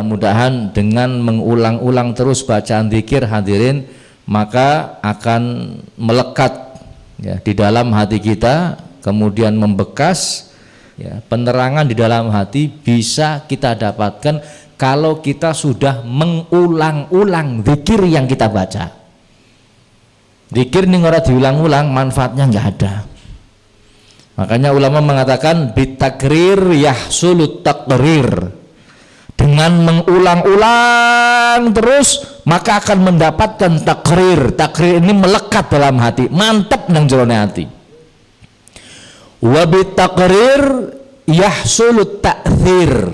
mudah-mudahan dengan mengulang-ulang terus bacaan zikir hadirin, maka akan melekat ya di dalam hati kita, kemudian membekas ya, penerangan di dalam hati bisa kita dapatkan kalau kita sudah mengulang-ulang zikir yang kita baca. Zikir ini ora diulang-ulang, manfaatnya nggak ada. Makanya ulama mengatakan bitakrir yahsulut takrir. Dengan mengulang-ulang terus maka akan mendapatkan takrir. Takrir ini melekat dalam hati, mantap nang jerone hati. Wa bitakrir yahsulut ta'thir.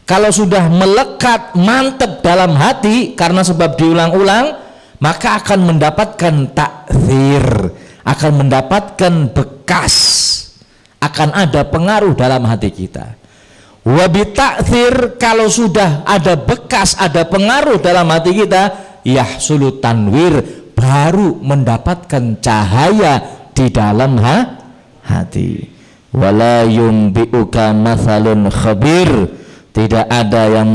Kalau sudah melekat mantap dalam hati karena sebab diulang-ulang, maka akan mendapatkan ta'thir, akan mendapatkan bekas, akan ada pengaruh dalam hati kita. Wabi ta'thir, kalau sudah ada bekas, ada pengaruh dalam hati kita, yahsulut tanwir, baru mendapatkan cahaya di dalam hati. Wala yumbi'uka mathalun khabir, tidak ada yang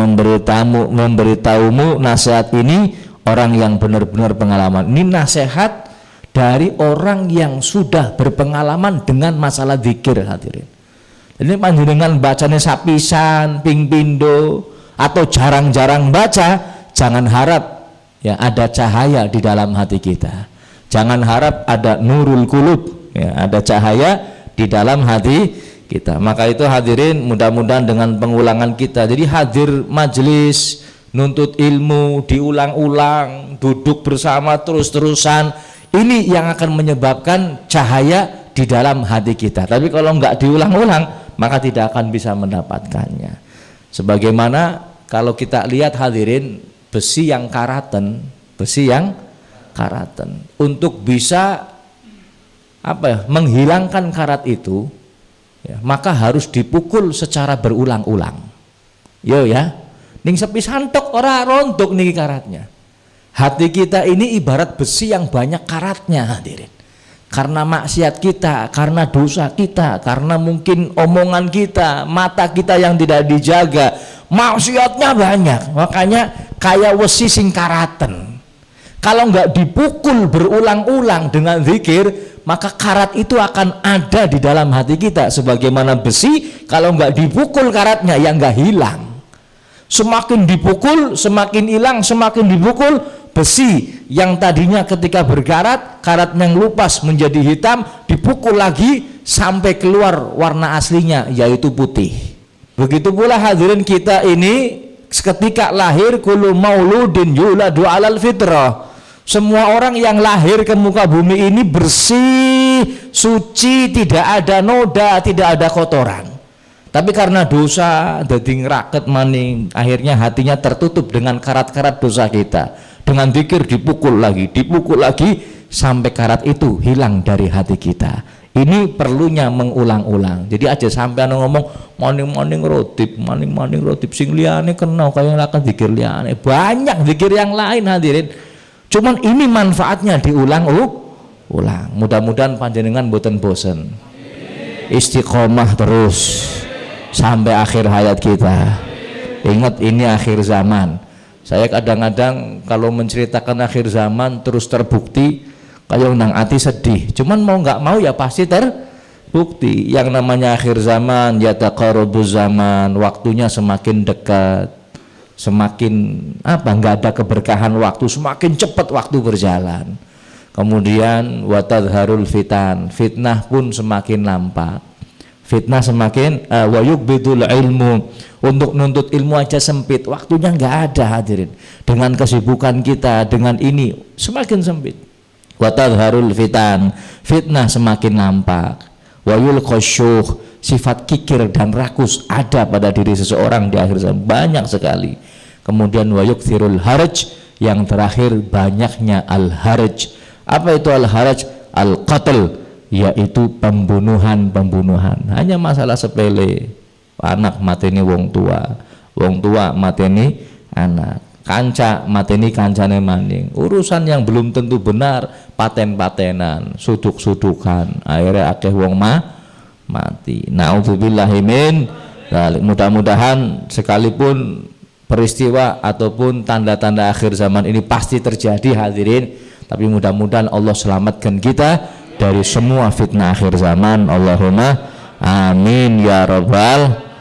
memberitahumu nasihat ini orang yang benar-benar pengalaman. Ini nasihat dari orang yang sudah berpengalaman dengan masalah zikir hadirin. Ini panjenengan bacanya sapisan, ping pindo atau jarang-jarang baca, jangan harap ya ada cahaya di dalam hati kita. Jangan harap ada nurul qulub, ya, ada cahaya di dalam hati kita. Maka itu hadirin, mudah-mudahan dengan pengulangan kita, jadi hadir majelis nuntut ilmu diulang-ulang, duduk bersama terus-terusan, ini yang akan menyebabkan cahaya di dalam hati kita. Tapi kalau nggak diulang-ulang, maka tidak akan bisa mendapatkannya. Sebagaimana kalau kita lihat hadirin, besi yang karaten, untuk bisa menghilangkan karat itu, ya, maka harus dipukul secara berulang-ulang. Yo ya, ning sepisan tok ora rontok niki karatnya. Hati kita ini ibarat besi yang banyak karatnya hadirin. Karena maksiat kita, karena dosa kita, karena mungkin omongan kita, mata kita yang tidak dijaga, maksiatnya banyak. Makanya kayak wesi sing karaten. Kalau nggak dipukul berulang-ulang dengan zikir, maka karat itu akan ada di dalam hati kita. Sebagaimana besi, kalau nggak dipukul karatnya ya nggak hilang. Semakin dipukul, semakin hilang, semakin dipukul, besi yang tadinya ketika berkarat, karatnya lupas menjadi hitam, dipukul lagi sampai keluar warna aslinya, yaitu putih. Begitu pula hadirin kita ini ketika lahir, kullu mauludin yuladu alal fitrah. Semua orang yang lahir ke muka bumi ini bersih, suci, tidak ada noda, tidak ada kotoran. Tapi karena dosa dadi ngeraket maning, akhirnya hatinya tertutup dengan karat-karat dosa kita. Dengan zikir dipukul lagi sampai karat itu hilang dari hati kita. Ini perlunya mengulang-ulang. Jadi aja sampai ngomong maning rotip sing liyane kena kaya lakan zikir liyane. Banyak zikir yang lain hadirin. Cuman ini manfaatnya diulang-ulang. Mudah-mudahan panjenengan boten bosen. Istiqomah terus sampai akhir hayat kita. Ingat ini akhir zaman. Saya kadang-kadang kalau menceritakan akhir zaman terus terbukti kayak nang ati sedih. Cuman mau nggak mau ya pasti terbukti. Yang namanya akhir zaman, ya taqarrubuz zaman, waktunya semakin dekat, semakin nggak ada keberkahan waktu, semakin cepat waktu berjalan. Kemudian watadharul fitan, fitnah pun semakin nampak. Fitnah semakin wayuk bidul ilmu, untuk nuntut ilmu aja sempit, waktunya nggak ada hadirin. Dengan kesibukan kita dengan ini semakin sempit. Watadharul fitan, fitnah semakin nampak. Wayul khusyuh, sifat kikir dan rakus ada pada diri seseorang di akhir zaman banyak sekali. Kemudian wayukthirul haraj, yang terakhir banyaknya al haraj. Apa itu al haraj? Al qatl, yaitu pembunuhan. Hanya masalah sepele, anak mateni wong tua mateni anak, kanca mateni kancane maning, urusan yang belum tentu benar, paten-patenan, suduk-sudukan, akhirnya akeh wong mati. Nauzubillahi min dzalik. Mudah-mudahan sekalipun peristiwa ataupun tanda-tanda akhir zaman ini pasti terjadi hadirin, tapi mudah-mudahan Allah selamatkan kita dari semua fitnah akhir zaman. Allahumma amin ya rabbal